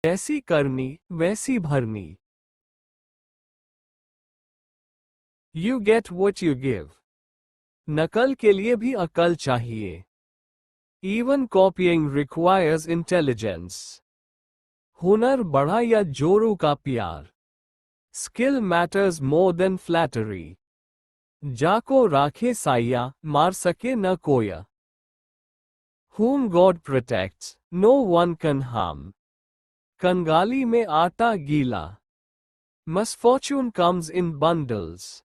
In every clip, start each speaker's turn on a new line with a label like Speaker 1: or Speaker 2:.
Speaker 1: जैसी करनी वैसी भरनी। You get what you give. नकल के लिए भी अकल चाहिए। Even copying requires intelligence. हुनर बढ़ा या जोरू का प्यार। Skill matters more than flattery. जाको राखे साया, मार सके न कोया। Whom God protects, no one can harm. कंगाली में आटा गीला। Misfortune comes in bundles.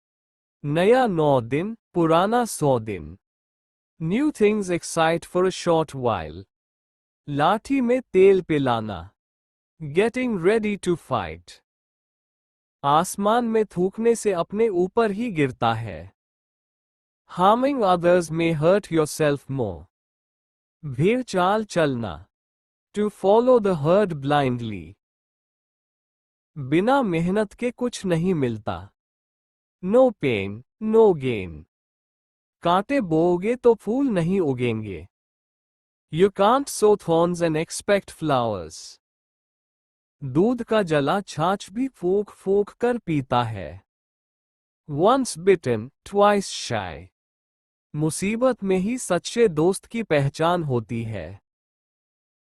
Speaker 1: नया 9 दिन, पुराना 100 दिन। New things excite for a short while. लाठी में तेल पिलाना। Getting ready to fight. आसमान में थूकने से अपने ऊपर ही गिरता है। Harming others may hurt yourself more. भीड़ चाल चलना। To follow the herd blindly. बिना मेहनत के कुछ नहीं मिलता। No pain, no gain. कांटे बोओगे तो फूल नहीं उगेंगे। You can't sow thorns and expect flowers. दूध का जला छाछ भी फूंक फूंक कर पीता है। Once bitten, twice shy. मुसीबत में ही सच्चे दोस्त की पहचान होती है।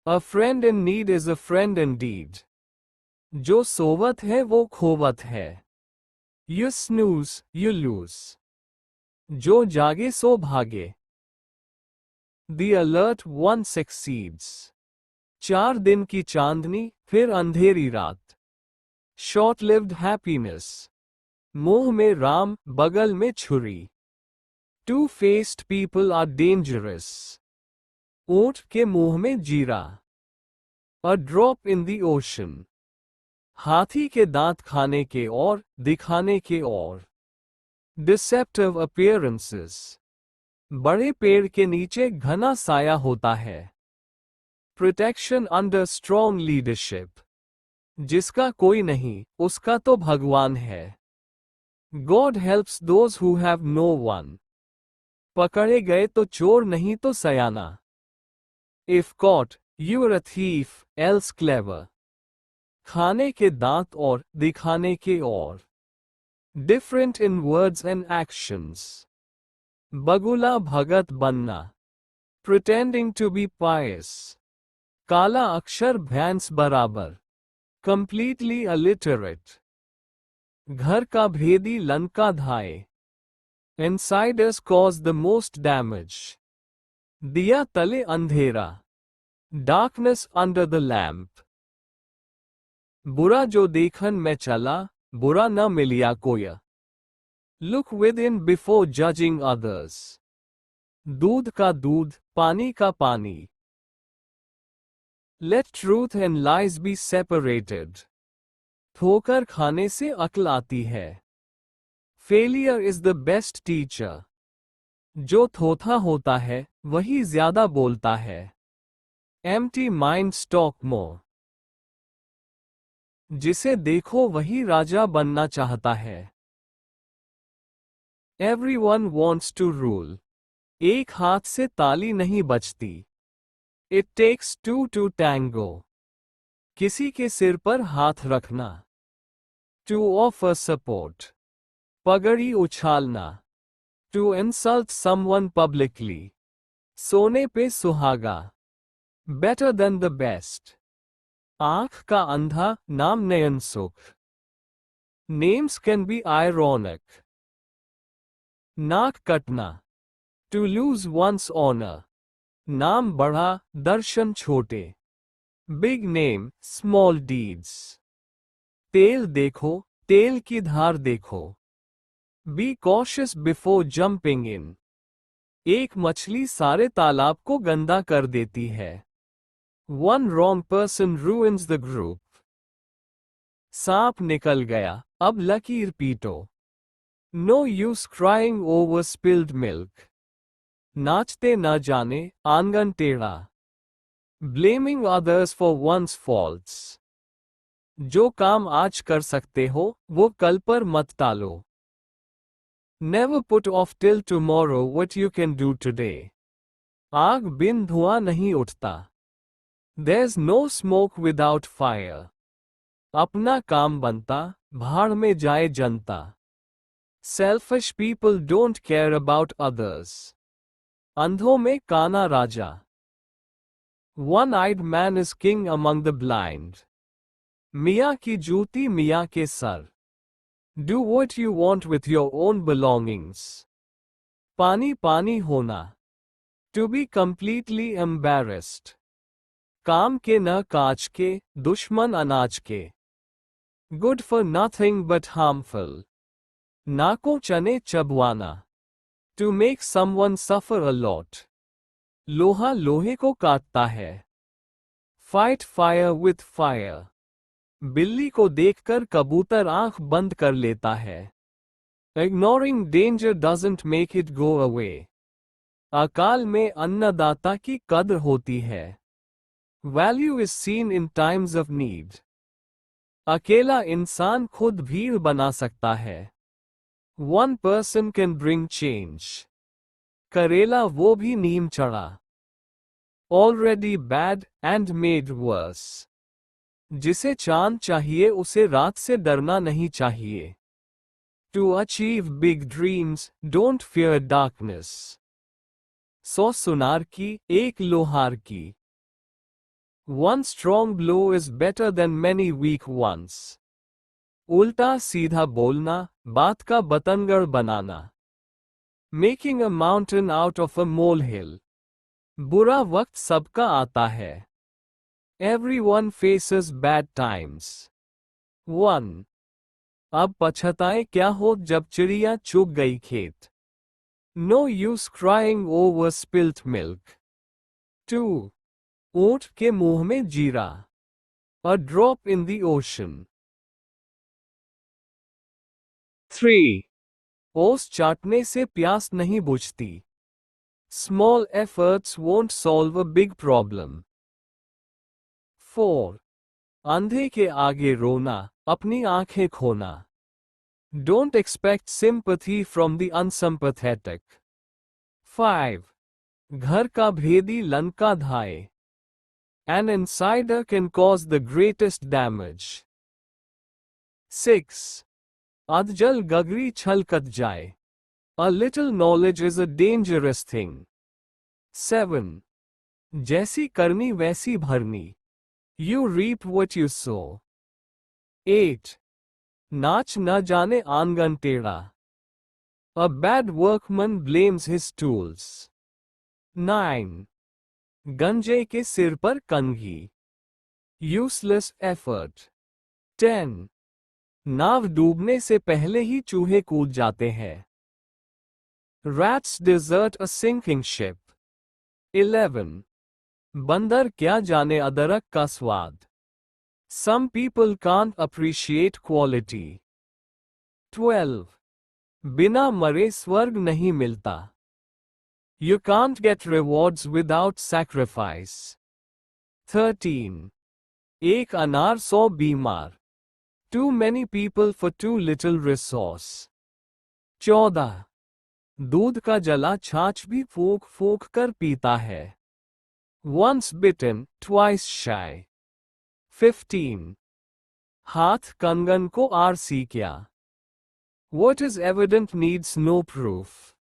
Speaker 1: A friend in need is a friend indeed. जो सोवत है वो खोवत है। You snooze, you lose. जो जागे सो भागे। The alert one succeeds. 4 दिन की चांदनी, फिर अंधेरी रात। Short-lived happiness. मुंह में राम, बगल में छुरी। Two-faced people are dangerous. ऊंट के मुंह में जीरा। A drop in the ocean. हाथी के दांत खाने के और, दिखाने के और। Deceptive appearances. बड़े पेड़ के नीचे घना साया होता है। Protection under strong leadership. जिसका कोई नहीं, उसका तो भगवान है। God helps those who have no one. पकड़े गए तो चोर नहीं तो सयाना। If caught, you're a thief, else clever. खाने के दांत और, दिखाने के और। Different in words and actions. बगुला भगत बनना। Pretending to be pious. काला अक्षर भैंस बराबर। Completely illiterate. घर का भेदी लंका धाए। Insiders cause the most damage. दिया तले अंधेरा। Darkness under the lamp. बुरा जो देखन में चला, बुरा न मिलिया कोया। Look within before judging others. दूध का दूध, पानी का पानी। Let truth and lies be separated. ठोकर खाने से अक्ल आती है। Failure is the best teacher. जो थोथा होता है, वही ज्यादा बोलता है। Empty minds talk more. जिसे देखो वही राजा बनना चाहता है। Everyone wants to rule. एक हाथ से ताली नहीं बजती। It takes two to tango. किसी के सिर पर हाथ रखना। To offer support. पगड़ी उछालना। To insult someone publicly. सोने पे सुहागा। Better than the best. आँख का अंधा, नाम नयन सुख। Names can be ironic. नाक कटना। To lose one's honor. नाम बड़ा, दर्शन छोटे। Big name, small deeds. तेल देखो, तेल की धार देखो। Be cautious before jumping in. एक मछली सारे तालाब को गंदा कर देती है। One wrong person ruins the group. सांप निकल गया, अब लकीर पीटो। No use crying over spilled milk. नाचते न जाने, आंगन टेढ़ा। Blaming others for one's faults. जो काम आज कर सकते हो, वो कल पर मत टालो। Never put off till tomorrow what you can do today. आग बिन धुआं नहीं उठता। There's no smoke without fire. अपना काम बनता, भाड़ में जाए जनता. Selfish people don't care about others. अंधों में काना राजा. One-eyed man is king among the blind. मियाँ की जूती मियाँ के sir. Do what you want with your own belongings. पानी पानी होना. To be completely embarrassed. काम के न काज के, दुश्मन अनाज के. Good for nothing but harmful. नाको चने चबवाना. To make someone suffer a lot. लोहा लोहे को काटता है. Fight fire with fire. बिल्ली को देखकर कबूतर आंख बंद कर लेता है. Ignoring danger doesn't make it go away. अकाल में अन्नदाता की कद्र होती है. Value is seen in times of need. अकेला इंसान खुद भीड़ बना सकता है. One person can bring change. करेला वो भी नीम चढ़ा. Already bad and made worse. जिसे चांद चाहिए उसे रात से डरना नहीं चाहिए. To achieve big dreams, don't fear darkness. 100 सुनार की, एक लोहार की. One strong blow is better than many weak ones. उल्टा सीधा बोलना, बात का बतंगड़ बनाना. Making a mountain out of a molehill. बुरा वक्त सबका आता है. Everyone faces bad times. 1. अब पछताए क्या हो जब चिड़िया चुग गई खेत. No use crying over spilt milk. 2. ऊंट के मुंह में जीरा. A drop in the ocean. 3. ओस चाटने से प्यास नहीं बुझती. Small efforts won't solve a big problem. 4. अंधे के आगे रोना, अपनी आंखें खोना. Don't expect sympathy from the unsympathetic. 5. घर का भेदी लंका धाए. An insider can cause the greatest damage. 6. अधजल गगरी छलकत जाए. A little knowledge is a dangerous thing. 7. जैसी करनी वैसी भरनी. You reap what you sow. 8. नाच न जाने आंगन टेढ़ा. A bad workman blames his tools. 9. गंजे के सिर पर कंघी. Useless effort. 10. नाव डूबने से पहले ही चूहे कूद जाते हैं. Rats desert a sinking ship. 11. बंदर क्या जाने अदरक का स्वाद. Some people can't appreciate quality. 12. बिना मरे स्वर्ग नहीं मिलता. You can't get rewards without sacrifice. 13. एक अनार 100 बीमार. Too many people for too little resource. 14. दूध का जला छाछ भी फूंक फूंक कर पीता है. Once bitten, twice shy. 15. हाथ कंगन को आरसी क्या. What is evident needs no proof.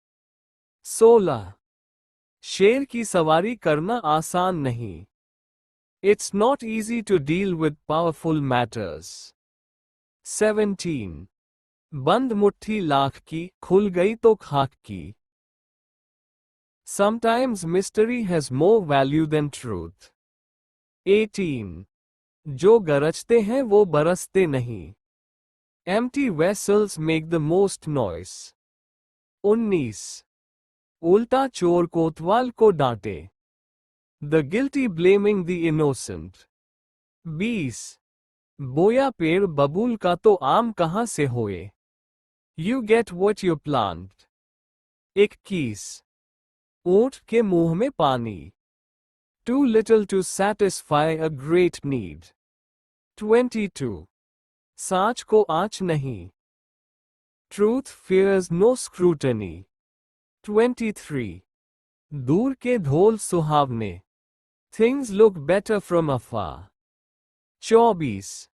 Speaker 1: 16. शेर की सवारी करना आसान नहीं. It's not easy to deal with powerful matters. 17. बंद मुट्ठी लाख की, खुल गई तो खाक की. Sometimes mystery has more value than truth. 18. जो गरजते हैं वो बरसते नहीं. Empty vessels make the most noise. 19. उल्टा चोर कोतवाल को डांटे. The guilty blaming the innocent. 20. बोया पेड़ बबूल का तो आम कहाँ से होए. You get what you plant. 21. ऊंट के मुंह में पानी. Too little to satisfy a great need. 22. सांच को आँच नहीं. Truth fears no scrutiny. 23. दूर के ढोल सुहावने. Things look better from afar. 24.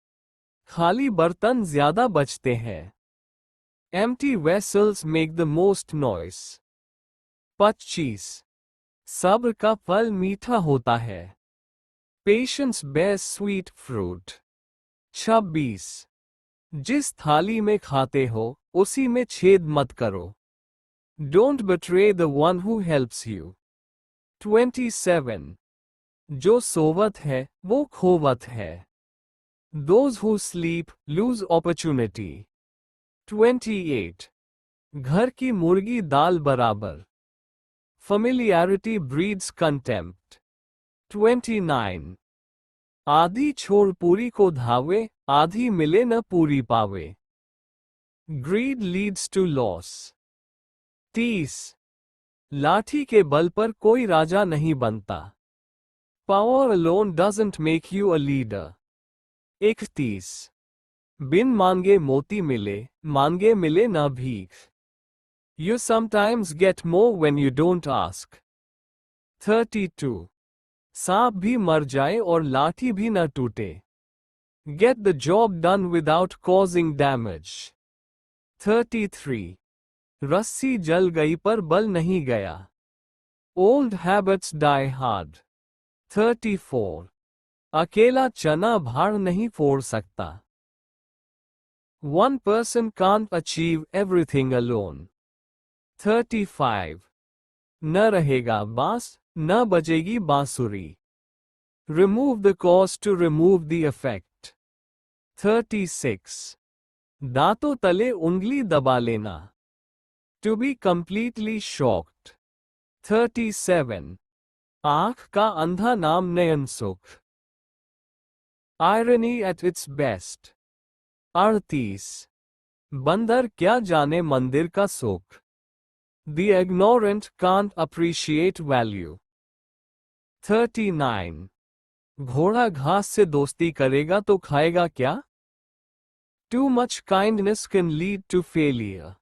Speaker 1: खाली बर्तन ज्यादा बचते हैं. Empty vessels make the most noise. 25. सब्र का फल मीठा होता है. Patience bears sweet fruit. 26. जिस थाली में खाते हो, उसी में छेद मत करो. Don't betray the one who helps you. 27. जो सोवत है, वो खोवत है. Those who sleep lose opportunity. 28. घर की मुर्गी दाल बराबर. Familiarity breeds contempt. 29. आधी छोड़ पूरी को धावे, आधी मिले न पूरी पावे. Greed leads to loss. 30. लाठी के बल पर कोई राजा नहीं बनता. Power alone doesn't make you a leader. 31. बिन मांगे मोती मिले, मांगे मिले न भीख. You sometimes get more when you don't ask. 32. सांप भी मर जाए और लाठी भी न टूटे. Get the job done without causing damage. 33. रस्सी जल गई पर बल नहीं गया. Old habits die hard. 34. अकेला चना भाड़ नहीं फोड़ सकता. One person can't achieve everything alone. 35. न रहेगा बांस, न बजेगी बांसुरी. Remove the cause to remove the effect. 36. दांतों तले उंगली दबा लेना. To be completely shocked. 37. आँख का अंधा नाम नयन सुख. Irony at its best. 38. बंदर क्या जाने मंदिर का सुख. The ignorant can't appreciate value. 39. घोड़ा घास से दोस्ती करेगा तो खाएगा क्या? Too much kindness can lead to failure.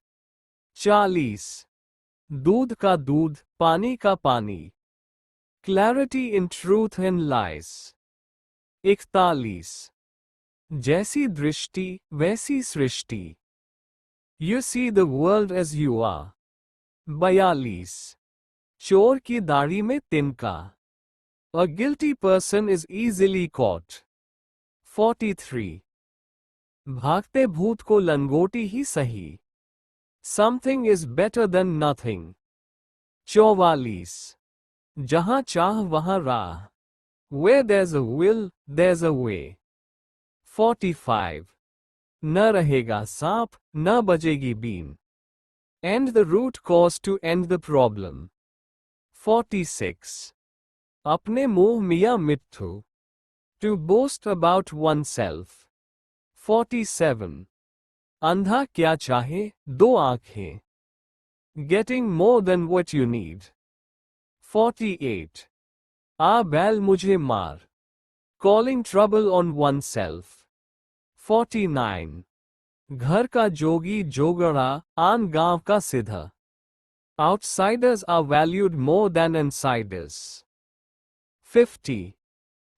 Speaker 1: 40. दूध का दूध, पानी का पानी. Clarity in truth and lies. 41. जैसी दृष्टि, वैसी सृष्टि. You see the world as you are. 42. चोर की दाढ़ी में तिनका. A guilty person is easily caught. 43. भागते भूत को लंगोटी ही सही. Something is better than nothing. 44. जहां चाह वहां राह. Where there's a will, there's a way. 45. न रहेगा सांप, न बजेगी been. End the root cause to end the problem. 46. अपने मुंह मियां मिट्ठू. To boast about oneself. 47. अंधा क्या चाहे, दो आंखें. Getting more than what you need. 48. आ बैल मुझे मार. Calling trouble on oneself. 49. घर का जोगी जोगड़ा, आन गांव का सिद्ध. Outsiders are valued more than insiders. 50.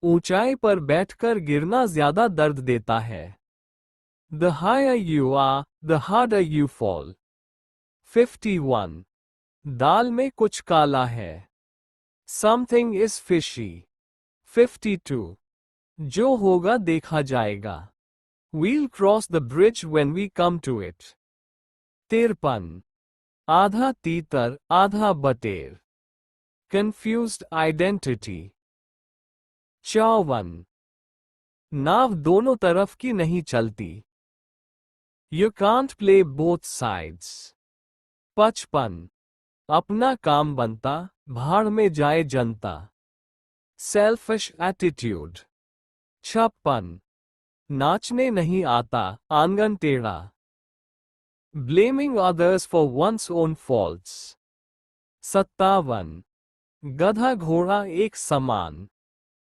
Speaker 1: ऊंचाई पर बैठकर गिरना ज्यादा दर्द देता है. The higher you are, the harder you fall. 51. दाल में कुछ काला है. Something is fishy. 52. जो होगा देखा जाएगा. We'll cross the bridge when we come to it. 53. आधा तीतर, आधा बटेर. Confused identity. 54. नाव दोनों तरफ की नहीं चलती. You can't play both sides. 55. अपना काम बनता, भाड़ में जाए जनता. Selfish attitude. 56. नाचने नहीं आता, आंगन टेढ़ा. Blaming others for one's own faults. 57. गधा घोड़ा एक समान.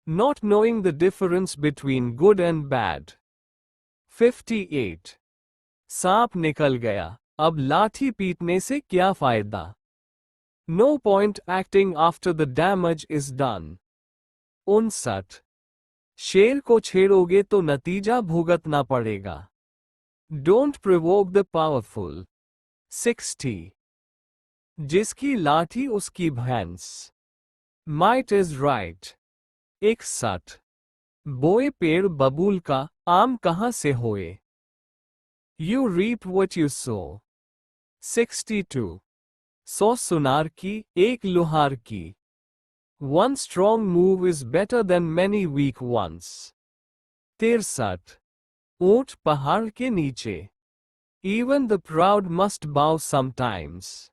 Speaker 1: Not knowing the difference between good and bad. 58. सांप निकल गया, अब लाठी पीटने से क्या फायदा. No point acting after the damage is done. 59 शेर को छेड़ोगे तो नतीजा भुगतना पड़ेगा। Don't provoke the powerful. 60 जिसकी लाठी उसकी भैंस। Might is right. 61 बोए पेड़ बबूल का, आम कहाँ से होए। You reap what you sow. 62 100 सुनार की, एक लोहार की। One strong move is better than many weak ones. 63 ऊंट पहाड़ के नीचे। Even the proud must bow sometimes.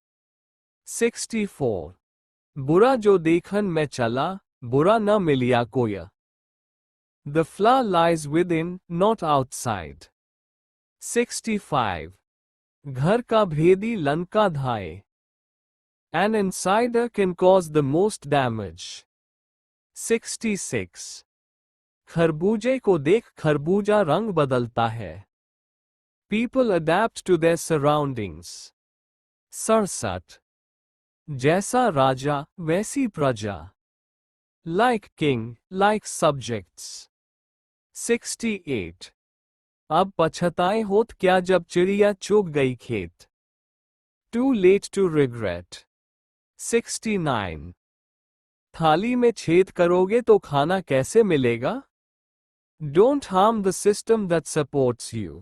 Speaker 1: 64 बुरा जो देखन में चला, बुरा न मिलिया कोय। The flaw lies within, not outside. 65 घर का भेदी लंका धाए। An insider can cause the most damage. 66 खरबूजे को देख खरबूजा रंग बदलता है। People adapt to their surroundings. 67 जैसा राजा वैसी प्रजा। Like king, like subjects. 68 अब पछताए होत क्या जब चिड़िया चुग गई खेत। Too late to regret. 69 थाली में छेद करोगे तो खाना कैसे मिलेगा। Don't harm the system that supports you.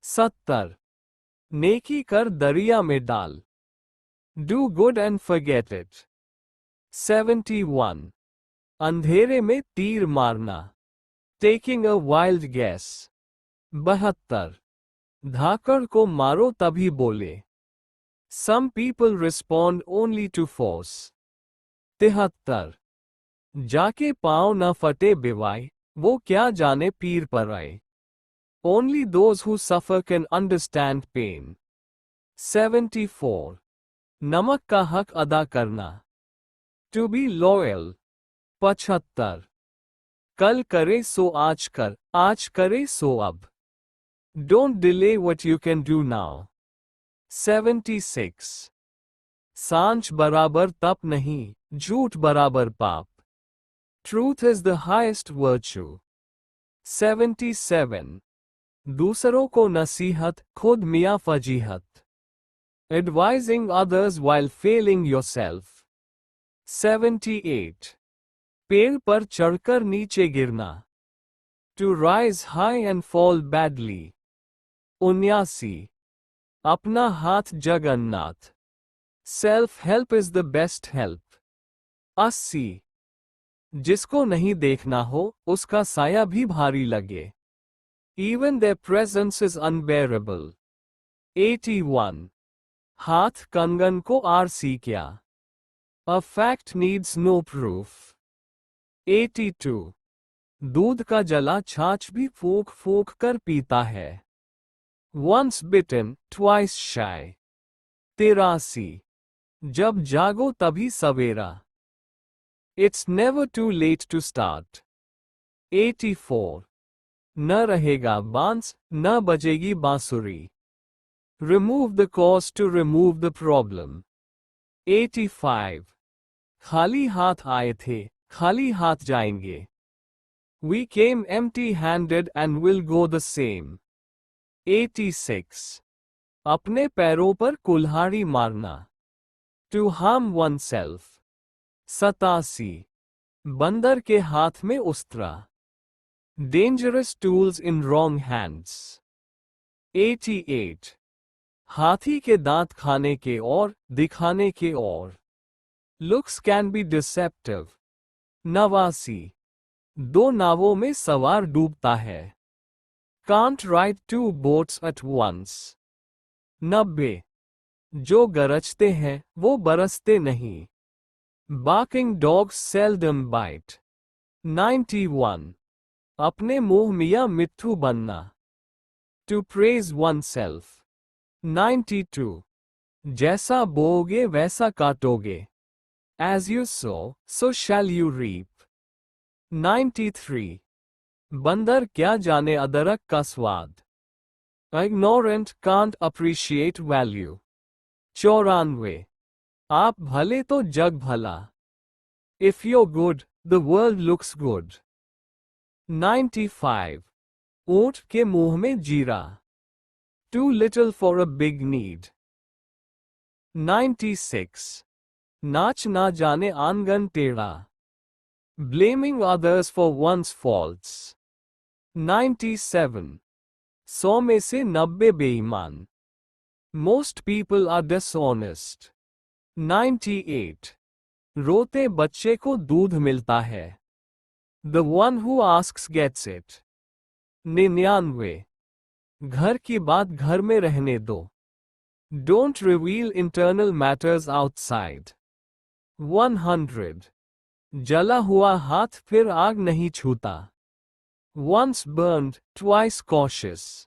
Speaker 1: 70 नेकी कर दरिया में डाल। Do good and forget it. 71 अंधेरे में तीर मारना। Taking a wild guess. 72 धाकड़ को मारो तभी बोले। Some people respond only to force. 73 जाके पाँव न फटे बिवाई, वो क्या जाने पीर पर आए। Only those who suffer can understand pain. 74 नमक का हक अदा करना। To be loyal. 75 कल करे सो आज कर, आज करे सो अब। Don't delay what you can do now. 76 सांच बराबर तप नहीं, झूठ बराबर पाप। Truth is the highest virtue. 77 दूसरों को नसीहत, खुद मियाँ फजीहत। Advising others while failing yourself. 78 पेड़ पर चढ़कर नीचे गिरना। To rise high and fall badly. 79 अपना हाथ Jagannath. Self help is the best help. 80 जिसको नहीं देखना हो, उसका साया भी भारी लगे। Even their presence is unbearable. 81 हाथ कंगन को आरसी क्या। A fact needs no proof. 82 दूध का जला छाछ भी फूंक फूंक कर पीता है। Once bitten, twice shy. 83 जब जागो तभी सवेरा। It's never too late to start. 84 न रहेगा बांस, न बजेगी बांसुरी। Remove the cause to remove the problem. 85 खाली हाथ आए थे, खाली हाथ जाएंगे। We came empty-handed and will go the same. 86 अपने पैरों पर कुल्हाड़ी मारना। To harm oneself. 87 बंदर के हाथ में Ustraa. Dangerous tools in wrong hands. 88 हाथी के दांत खाने के और, दिखाने के और। Looks can be deceptive. 89 दो नावों में सवार डूबता है। Can't ride two boats at once. 90 जो गरजते हैं, वो बरसते नहीं। Barking dogs seldom bite. 91 अपने मुंह मियाँ मिट्ठू बनना। To praise oneself. 92 जैसा बोओगे वैसा काटोगे। As you sow, so shall you reap. 93 बंदर क्या जाने अदरक का स्वाद। Ignorant can't appreciate value. 94 आप भले तो जग भला। If you're good, The world looks good. 95. ऊंट के मुंह में जीरा. Too little for a big need. 96. नाच ना जाने आंगन टेढ़ा. Blaming others for one's faults. 97. 100 में से 90 बेईमान. Most people are dishonest. 98. रोते बच्चे को दूध मिलता है. The one who asks gets it. 99. घर की बात घर में रहने दो. Don't reveal internal matters outside. 100. जला हुआ हाथ फिर आग नहीं छूता. Once burned, twice cautious.